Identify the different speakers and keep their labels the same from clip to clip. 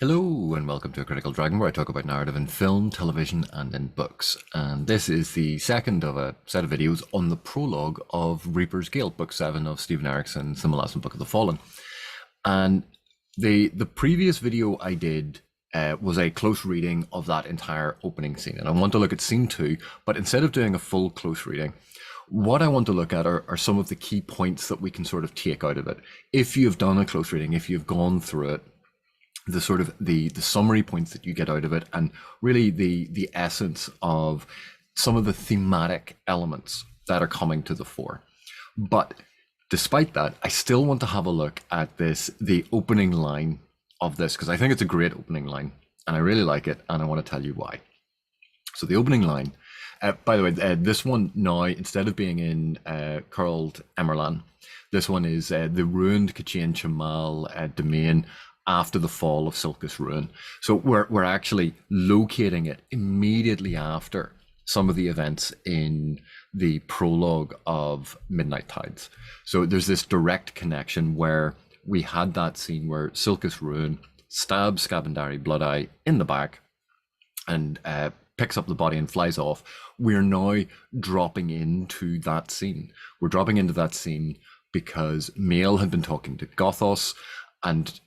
Speaker 1: Hello and welcome to A Critical Dragon, where I talk about narrative in film, television and in books. And this is the second of a set of videos on the prologue of Reaper's Gale, book 7 of Steven Erikson's The Malazan Book of the Fallen. And the previous video I did was a close reading of that entire opening scene. And I want to look at scene 2, but instead of doing a full close reading, what I want to look at are some of the key points that we can sort of take out of it. If you've done a close reading, if you've gone through it, the sort of the summary points that you get out of it, and really the essence of some of the thematic elements that are coming to the fore. But despite that, I still want to have a look at the opening line of this, because I think it's a great opening line and I really like it, and I want to tell you why. So the opening line, by the way, this one now, instead of being in curled Emerlan, this one is the ruined Kachin Chamal domain after the fall of Silkus Ruin. So we're actually locating it immediately after some of the events in the prologue of Midnight Tides. So there's this direct connection where we had that scene where Silkus Ruin stabs Scabandari Bloodeye in the back and picks up the body and flies off. We're now dropping into that scene. We're dropping into that scene because Mael had been talking to Gothos, and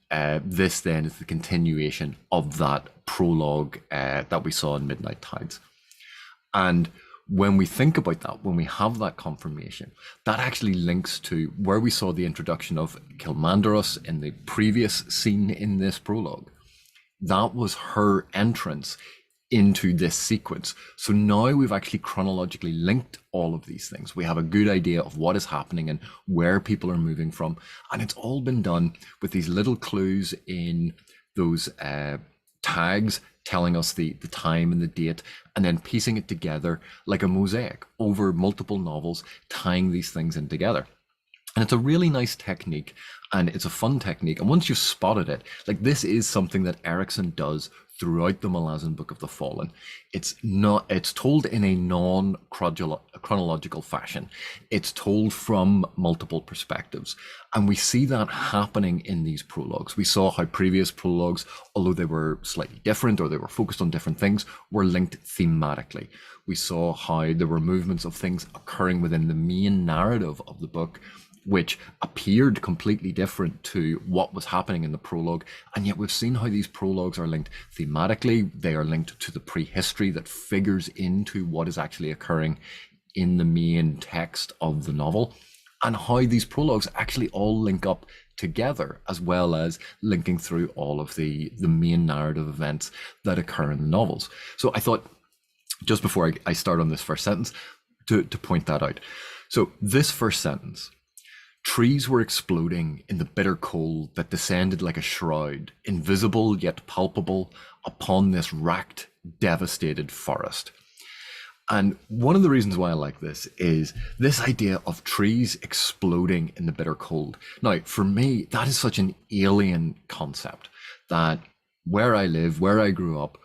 Speaker 1: this then is the continuation of that prologue that we saw in Midnight Tides. And when we think about that, when we have that confirmation, that actually links to where we saw the introduction of Kilmandaros in the previous scene in this prologue. That was her entrance into this sequence. So now we've actually chronologically linked all of these things. We have a good idea of what is happening and where people are moving from. And it's all been done with these little clues in those tags telling us the time and the date, and then piecing it together like a mosaic over multiple novels, tying these things in together. And it's a really nice technique, and it's a fun technique. And once you've spotted it, like, this is something that Erikson does throughout the Malazan Book of the Fallen. It's told in a non-chronological fashion. It's told from multiple perspectives. And we see that happening in these prologues. We saw how previous prologues, although they were slightly different or they were focused on different things, were linked thematically. We saw how there were movements of things occurring within the main narrative of the book, which appeared completely different to what was happening in the prologue. And yet we've seen how these prologues are linked thematically. They are linked to the prehistory that figures into what is actually occurring in the main text of the novel, and how these prologues actually all link up together, as well as linking through all of the main narrative events that occur in the novels. So I thought, just before I start on this first sentence, to point that out. So this first sentence: trees were exploding in the bitter cold that descended like a shroud, invisible yet palpable, upon this racked, devastated forest. And one of the reasons why I like this is this idea of trees exploding in the bitter cold. Now, for me, that is such an alien concept, that where I live, where I grew up,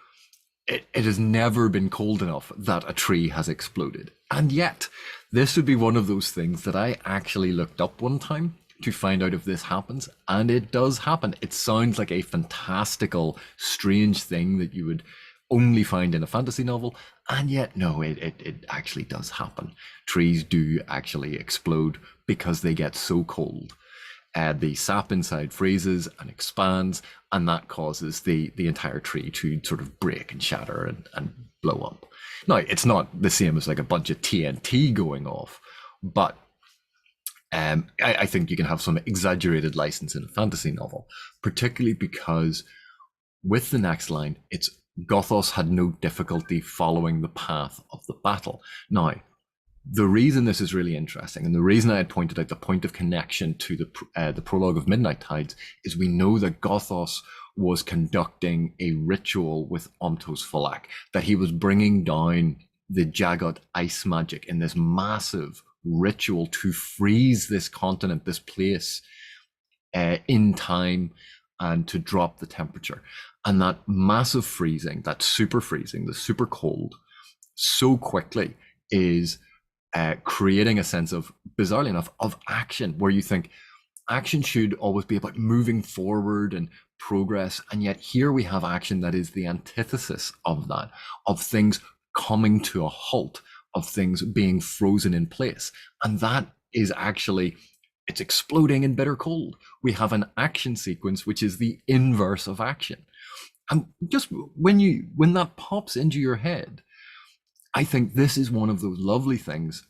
Speaker 1: it has never been cold enough that a tree has exploded. And yet, this would be one of those things that I actually looked up one time to find out if this happens, and it does happen. It sounds like a fantastical, strange thing that you would only find in a fantasy novel, and yet, no, it actually does happen. Trees do actually explode because they get so cold. The sap inside freezes and expands, and that causes the entire tree to sort of break and shatter and blow up. Now, it's not the same as like a bunch of TNT going off, but I think you can have some exaggerated license in a fantasy novel, particularly because with the next line, it's Gothos had no difficulty following the path of the battle. Now, the reason this is really interesting, and the reason I had pointed out the point of connection to the prologue of Midnight Tides, is we know that Gothos was conducting a ritual with Omtos Falak, that he was bringing down the Jagot ice magic in this massive ritual to freeze this continent, this place, in time, and to drop the temperature. And that massive freezing, that super freezing, the super cold, so quickly is creating a sense of, bizarrely enough, of action, where you think, Action should always be about moving forward and progress, and yet here we have action that is the antithesis of that, of things coming to a halt, of things being frozen in place. And that is actually, it's exploding in bitter cold. We have an action sequence which is the inverse of action. And just when that pops into your head, I think this is one of those lovely things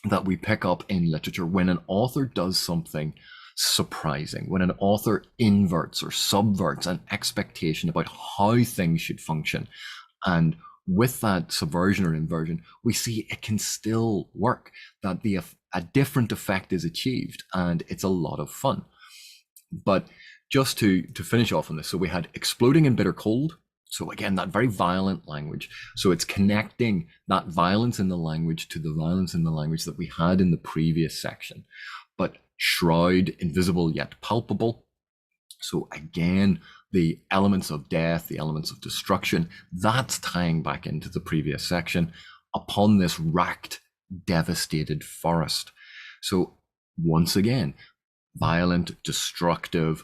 Speaker 1: that we pick up in literature when an author does something surprising, when an author inverts or subverts an expectation about how things should function. And with that subversion or inversion, we see it can still work, that a different effect is achieved, and it's a lot of fun. But just to finish off on this, so we had exploding in bitter cold. So again, that very violent language. So it's connecting that violence in the language to the violence in the language that we had in the previous section. But shroud, invisible yet palpable. So again, the elements of death, the elements of destruction, that's tying back into the previous section upon this racked, devastated forest. So once again, violent, destructive,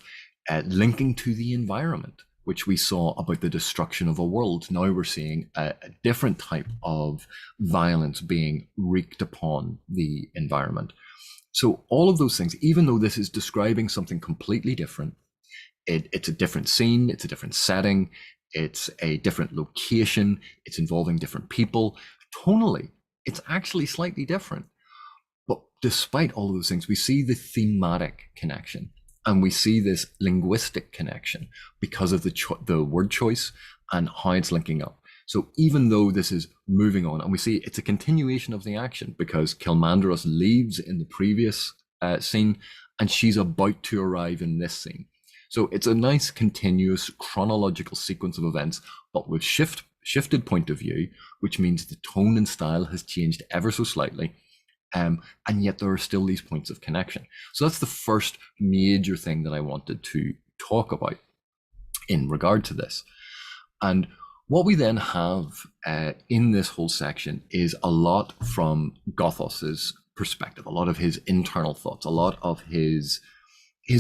Speaker 1: linking to the environment, which we saw about the destruction of a world. Now we're seeing a different type of violence being wreaked upon the environment. So all of those things, even though this is describing something completely different, it's a different scene, it's a different setting, it's a different location, it's involving different people. Tonally, it's actually slightly different. But despite all of those things, we see the thematic connection, and we see this linguistic connection because of the word choice and how it's linking up. So even though this is moving on, and we see it's a continuation of the action, because Kilmandros leaves in the previous scene, and she's about to arrive in this scene. So it's a nice continuous chronological sequence of events, but with shifted point of view, which means the tone and style has changed ever so slightly. And yet there are still these points of connection. So that's the first major thing that I wanted to talk about in regard to this. And what we then have in this whole section is a lot from Gothos's perspective, a lot of his internal thoughts, a lot of his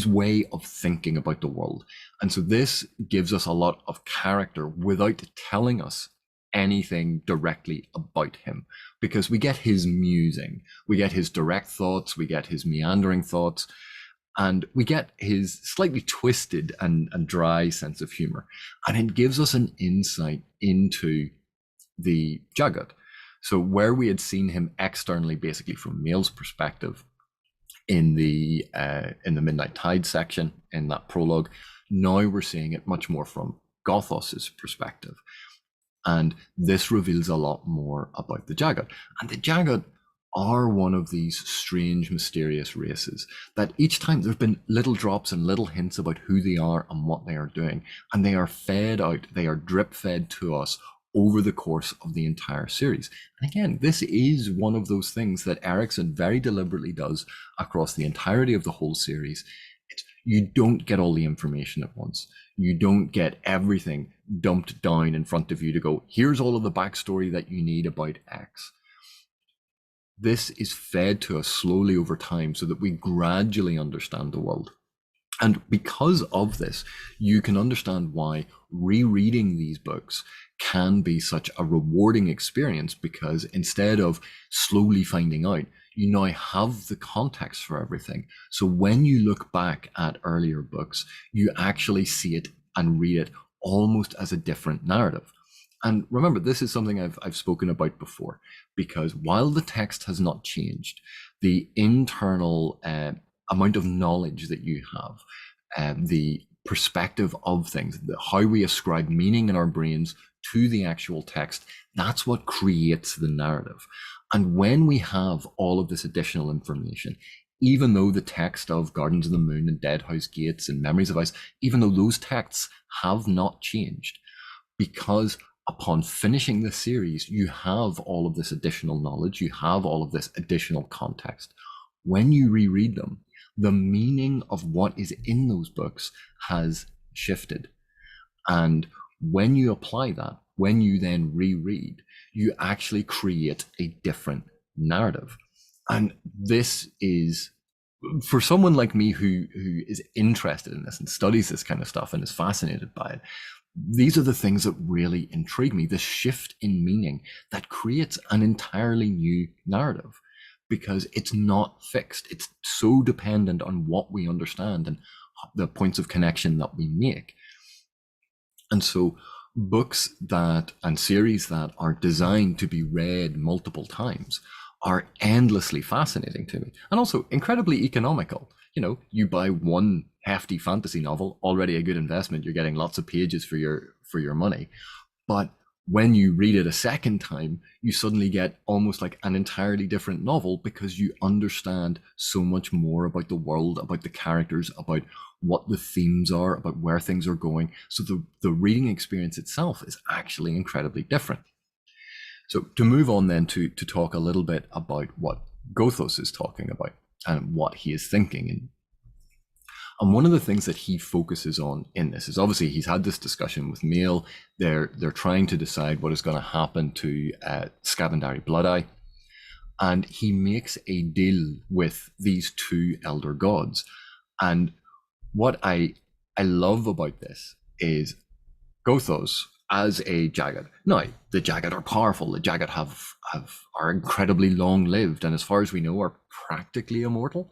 Speaker 1: way of thinking about the world. And so this gives us a lot of character without telling us anything directly about him, because we get his musing, we get his direct thoughts, we get his meandering thoughts, and we get his slightly twisted and dry sense of humor. And it gives us an insight into the Jagat. So where we had seen him externally, basically from Mael's perspective in the Midnight Tide section, in that prologue, now we're seeing it much more from Gothos's perspective. And this reveals a lot more about the Jagat. And the Jagat are one of these strange, mysterious races that each time there's been little drops and little hints about who they are and what they are doing. And they are fed out, they are drip fed to us over the course of the entire series. And again, this is one of those things that Erikson very deliberately does across the entirety of the whole series. You don't get all the information at once. You don't get everything dumped down in front of you to go, here's all of the backstory that you need about X. This is fed to us slowly over time so that we gradually understand the world. And because of this, you can understand why rereading these books can be such a rewarding experience, because instead of slowly finding out, you now have the context for everything. So when you look back at earlier books, you actually see it and read it almost as a different narrative. And remember, this is something I've spoken about before, because while the text has not changed, the internal amount of knowledge that you have, the perspective of things, how we ascribe meaning in our brains to the actual text, that's what creates the narrative. And when we have all of this additional information, even though the text of Gardens of the Moon and Deadhouse Gates and Memories of Ice, even though those texts have not changed, because upon finishing the series, you have all of this additional knowledge, you have all of this additional context. When you reread them, the meaning of what is in those books has shifted. And when you apply that, when you then reread, you actually create a different narrative. And this is for someone like me who is interested in this and studies this kind of stuff and is fascinated by it, these are the things that really intrigue me. The shift in meaning that creates an entirely new narrative, because it's not fixed. It's so dependent on what we understand and the points of connection that we make. And so books that and series that are designed to be read multiple times are endlessly fascinating to me, and also incredibly economical. You know, you buy one hefty fantasy novel, already a good investment. You're getting lots of pages for your money. But when you read it a second time, you suddenly get almost like an entirely different novel, because you understand so much more about the world, about the characters, about what the themes are, about where things are going. So the reading experience itself is actually incredibly different. So to move on then to talk a little bit about what Gothos is talking about and what he is thinking. And one of the things that he focuses on in this is, obviously he's had this discussion with Mael. They're trying to decide what is going to happen to Scavendari Blood-Eye. And he makes a deal with these two elder gods. And what I love about this is Gothos as a Jagged. Now, the Jagged are powerful. The Jagged are incredibly long lived, and as far as we know, are practically immortal.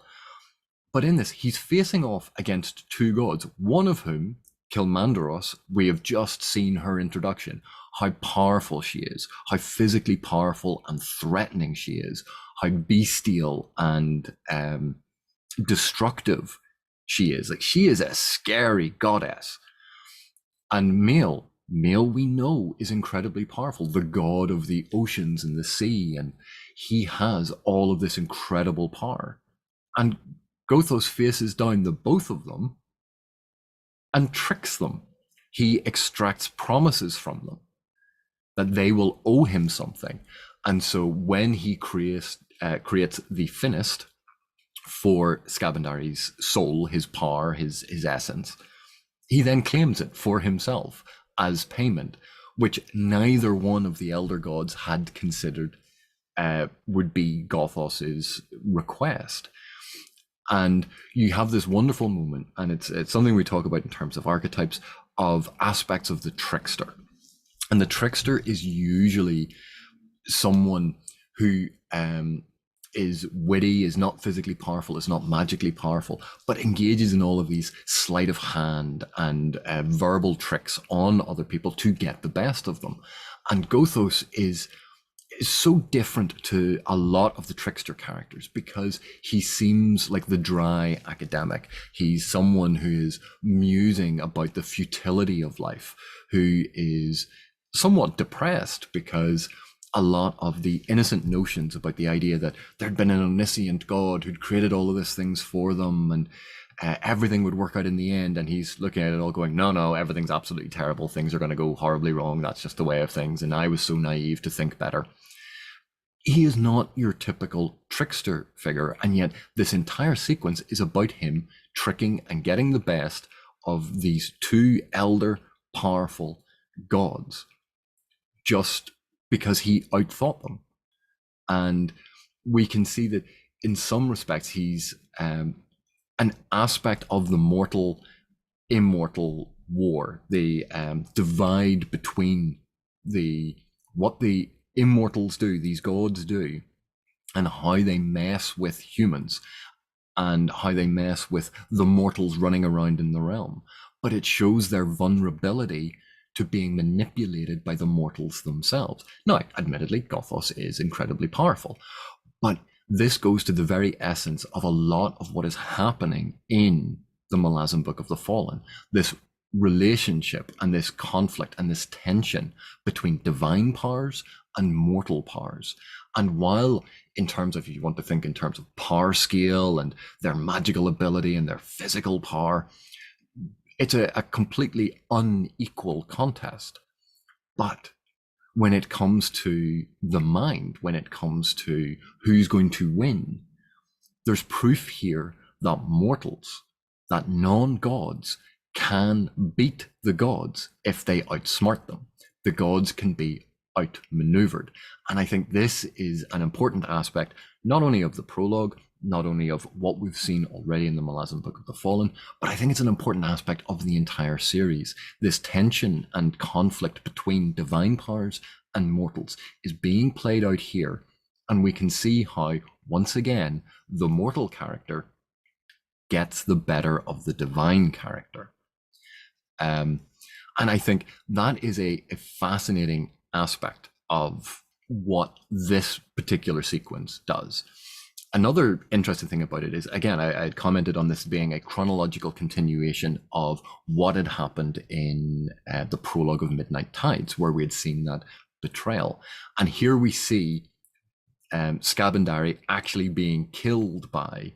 Speaker 1: But in this, he's facing off against two gods, one of whom, Kilmandaros, we have just seen her introduction, how powerful she is, how physically powerful and threatening she is, how bestial and destructive she is. Like, she is a scary goddess. And Mael we know is incredibly powerful, the god of the oceans and the sea, and he has all of this incredible power. And Gothos faces down the both of them and tricks them. He extracts promises from them that they will owe him something. And so when he creates the Finist for Scavendari's soul, his power, his essence, he then claims it for himself as payment, which neither one of the elder gods had considered would be Gothos's request. And you have this wonderful moment, and it's something we talk about in terms of archetypes, of aspects of the trickster. And the trickster is usually someone who is witty, is not physically powerful, is not magically powerful, but engages in all of these sleight of hand and verbal tricks on other people to get the best of them. And Gothos is so different to a lot of the trickster characters, because he seems like the dry academic. He's someone who is musing about the futility of life, who is somewhat depressed because a lot of the innocent notions about the idea that there'd been an omniscient god who'd created all of these things for them, and everything would work out in the end. And he's looking at it all going, no, everything's absolutely terrible. Things are going to go horribly wrong. That's just the way of things. And I was so naive to think better. He is not your typical trickster figure. And yet this entire sequence is about him tricking and getting the best of these two elder, powerful gods, just because he outthought them. And we can see that in some respects, he's an aspect of the mortal-immortal war, the divide between what the immortals do, these gods do, and how they mess with humans, and how they mess with the mortals running around in the realm. But it shows their vulnerability to being manipulated by the mortals themselves. Now, admittedly, Gothos is incredibly powerful, but this goes to the very essence of a lot of what is happening in the Malazan Book of the Fallen. This relationship and this conflict and this tension between divine powers and mortal powers. And while, in terms of, if you want to think in terms of power scale and their magical ability and their physical power, it's a completely unequal contest. But when it comes to the mind, when it comes to who's going to win, there's proof here that mortals, that non-gods, can beat the gods if they outsmart them. The gods can be outmaneuvered. And I think this is an important aspect, not only of the prologue, not only of what we've seen already in the Malazan Book of the Fallen, but I think it's an important aspect of the entire series. This tension and conflict between divine powers and mortals is being played out here, and we can see how, once again, the mortal character gets the better of the divine character. And I think that is a fascinating aspect of what this particular sequence does. Another interesting thing about it is, again, I had commented on this being a chronological continuation of what had happened in the Prologue of Midnight Tides, where we had seen that betrayal. And here we see Scabandari actually being killed by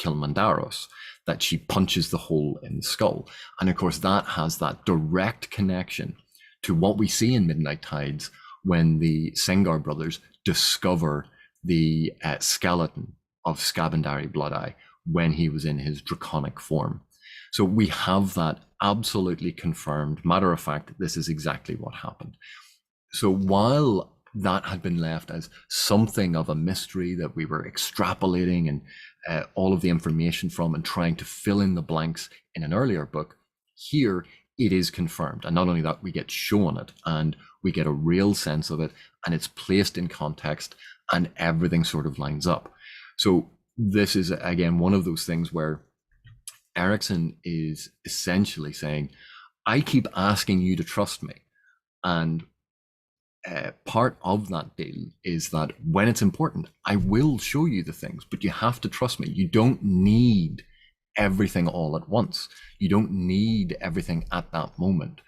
Speaker 1: Kilmandaros, that she punches the hole in the skull. And of course, that has that direct connection to what we see in Midnight Tides when the Sengar brothers discover the skeleton of Scabandari Bloodeye when he was in his draconic form. So we have that absolutely confirmed. Matter of fact, this is exactly what happened. So while that had been left as something of a mystery that we were extrapolating and all of the information from and trying to fill in the blanks in an earlier book, here it is confirmed. And not only that, we get shown it and we get a real sense of it, and it's placed in context and everything sort of lines up. So this is, again, one of those things where Erikson is essentially saying, I keep asking you to trust me. And part of that deal is that when it's important, I will show you the things, but you have to trust me. You don't need everything all at once. You don't need everything at that moment,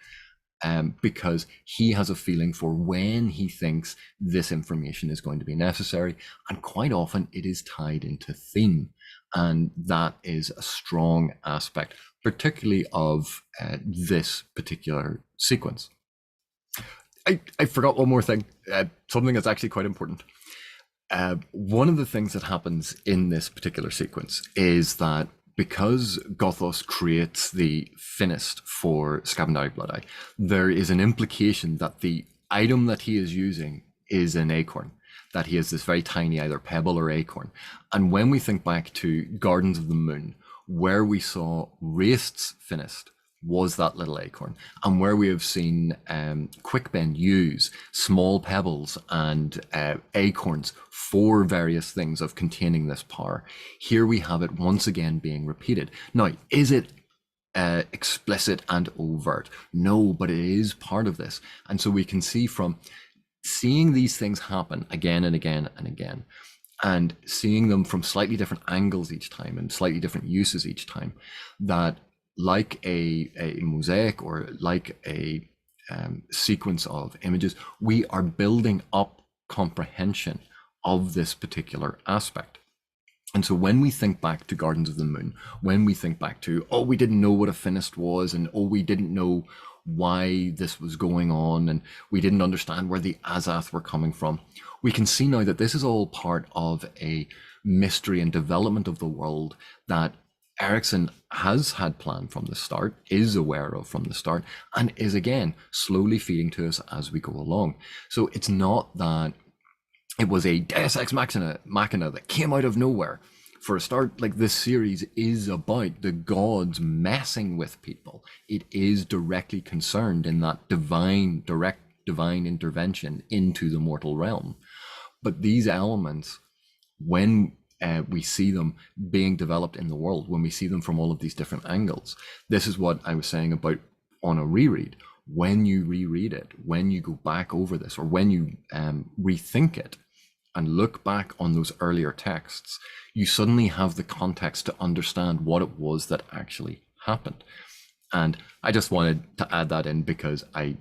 Speaker 1: because he has a feeling for when he thinks this information is going to be necessary. And quite often it is tied into theme. And that is a strong aspect, particularly of this particular sequence. I forgot one more thing, something that's actually quite important. One of the things that happens in this particular sequence is that because Gothos creates the Finist for Scabandari Bloodeye, there is an implication that the item that he is using is an acorn, that he has this very tiny either pebble or acorn. And when we think back to Gardens of the Moon, where we saw Wraith's Finist was that little acorn, and where we have seen Quickbend use small pebbles and acorns for various things of containing this power, here we have it once again being repeated. Now, is it explicit and overt? No, but it is part of this. And so we can see from seeing these things happen again and again and again, and seeing them from slightly different angles each time and slightly different uses each time, that like a mosaic or like a sequence of images, we are building up comprehension of this particular aspect. And so when we think back to Gardens of the Moon, when we think back to, oh, we didn't know what a Finist was, and oh, we didn't know why this was going on, and we didn't understand where the Azath were coming from, we can see now that this is all part of a mystery and development of the world that Erikson has had planned from the start, is aware of from the start, and is again slowly feeding to us as we go along. So it's not that it was a Deus Ex Machina that came out of nowhere. For a start, like, this series is about the gods messing with people. It is directly concerned in that direct divine intervention into the mortal realm. But these elements, when we see them being developed in the world, when we see them from all of these different angles, this is what I was saying about on a reread. When you reread it, when you go back over this, or when you rethink it and look back on those earlier texts, you suddenly have the context to understand what it was that actually happened. And I just wanted to add that in because I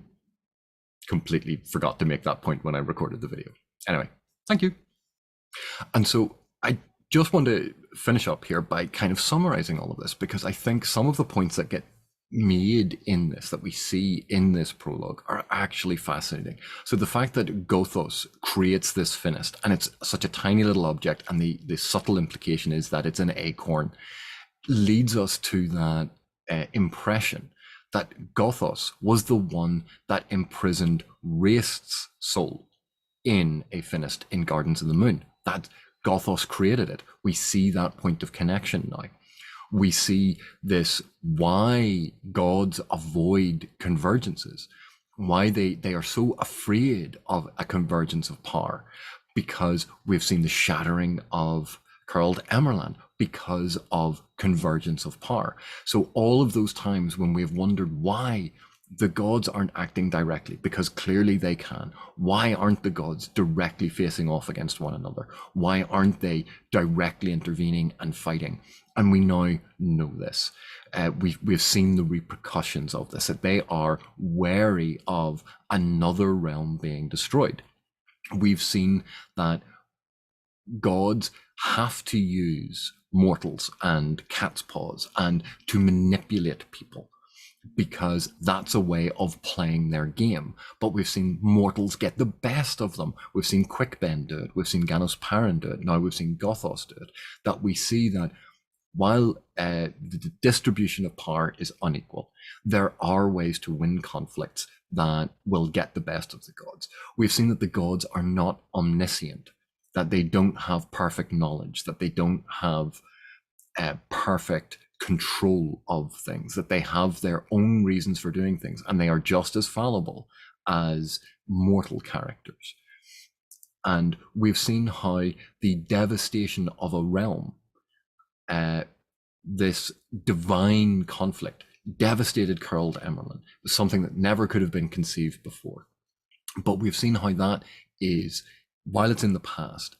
Speaker 1: completely forgot to make that point when I recorded the video. Anyway, thank you. And so I just want to finish up here by kind of summarizing all of this, because I think some of the points that get made in this, that we see in this prologue, are actually fascinating. So the fact that Gothos creates this Finist, and it's such a tiny little object, and the subtle implication is that it's an acorn, leads us to that impression that Gothos was the one that imprisoned Wraith's soul in a Finist in Gardens of the Moon. That Gothos created it. We see that point of connection now. We see this, why gods avoid convergences, why they are so afraid of a convergence of power, because we've seen the shattering of Curled Emerald because of convergence of power. So all of those times when we've wondered why the gods aren't acting directly, because clearly they can. Why aren't the gods directly facing off against one another? Why aren't they directly intervening and fighting? And we now know this. We've seen the repercussions of this, that they are wary of another realm being destroyed. We've seen that gods have to use mortals and cat's paws and to manipulate people, because that's a way of playing their game. But we've seen mortals get the best of them. We've seen Quickbend do it. We've seen Ganos Paran do it. Now we've seen Gothos do it. That we see that while the distribution of power is unequal, there are ways to win conflicts that will get the best of the gods. We've seen that the gods are not omniscient, that they don't have perfect knowledge, that they don't have perfect control of things, that they have their own reasons for doing things, and they are just as fallible as mortal characters. And we've seen how the devastation of a realm, this divine conflict, devastated Curled Emerald. It was something that never could have been conceived before. But we've seen how that is, while it's in the past,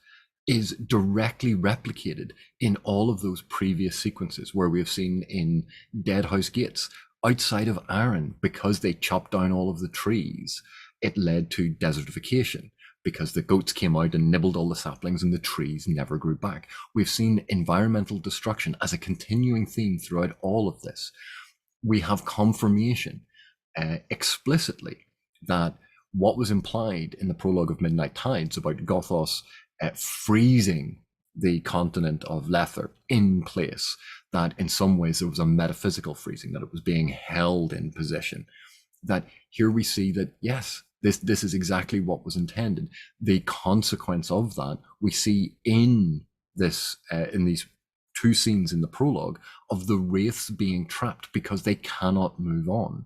Speaker 1: is directly replicated in all of those previous sequences where we've seen in Deadhouse Gates, outside of Arryn, because they chopped down all of the trees, it led to desertification, because the goats came out and nibbled all the saplings and the trees never grew back. We've seen environmental destruction as a continuing theme throughout all of this. We have confirmation explicitly that what was implied in the Prologue of Midnight Tides about Gothos freezing the continent of Lether in place, that in some ways there was a metaphysical freezing, that it was being held in position, that here we see that, yes, this is exactly what was intended. The consequence of that we see in this in these two scenes in the prologue of the wraiths being trapped because they cannot move on,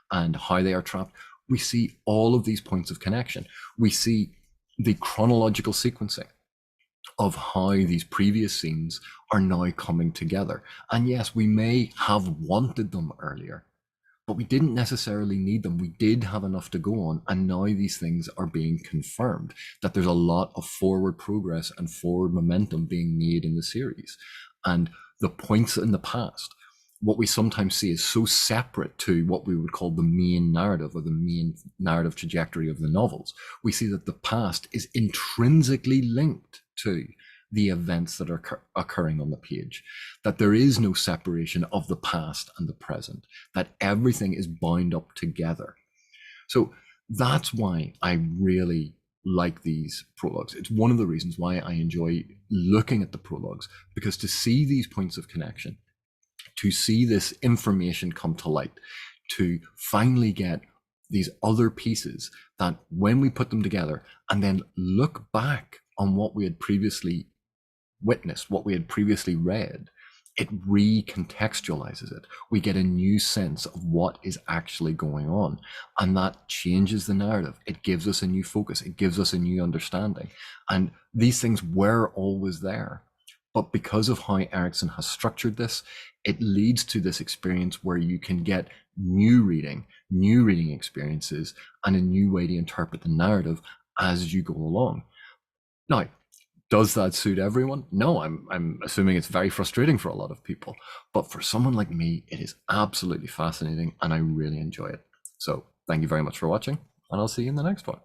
Speaker 1: and how they are trapped. We see all of these points of connection. We see the chronological sequencing of how these previous scenes are now coming together. And yes, we may have wanted them earlier, but we didn't necessarily need them. We did have enough to go on, and now these things are being confirmed, that there's a lot of forward progress and forward momentum being made in the series. And the points in the past, what we sometimes see is so separate to what we would call the main narrative or the main narrative trajectory of the novels. We see that the past is intrinsically linked to the events that are occurring on the page, that there is no separation of the past and the present, that everything is bound up together. So that's why I really like these prologues. It's one of the reasons why I enjoy looking at the prologues, because to see these points of connection, to see this information come to light, to finally get these other pieces that when we put them together and then look back on what we had previously witnessed, what we had previously read, it recontextualizes it. We get a new sense of what is actually going on, and that changes the narrative. It gives us a new focus. It gives us a new understanding. And these things were always there, but because of how Erikson has structured this, it leads to this experience where you can get new reading experiences, and a new way to interpret the narrative as you go along. Now, does that suit everyone? No, I'm assuming it's very frustrating for a lot of people. But for someone like me, it is absolutely fascinating, and I really enjoy it. So thank you very much for watching, and I'll see you in the next one.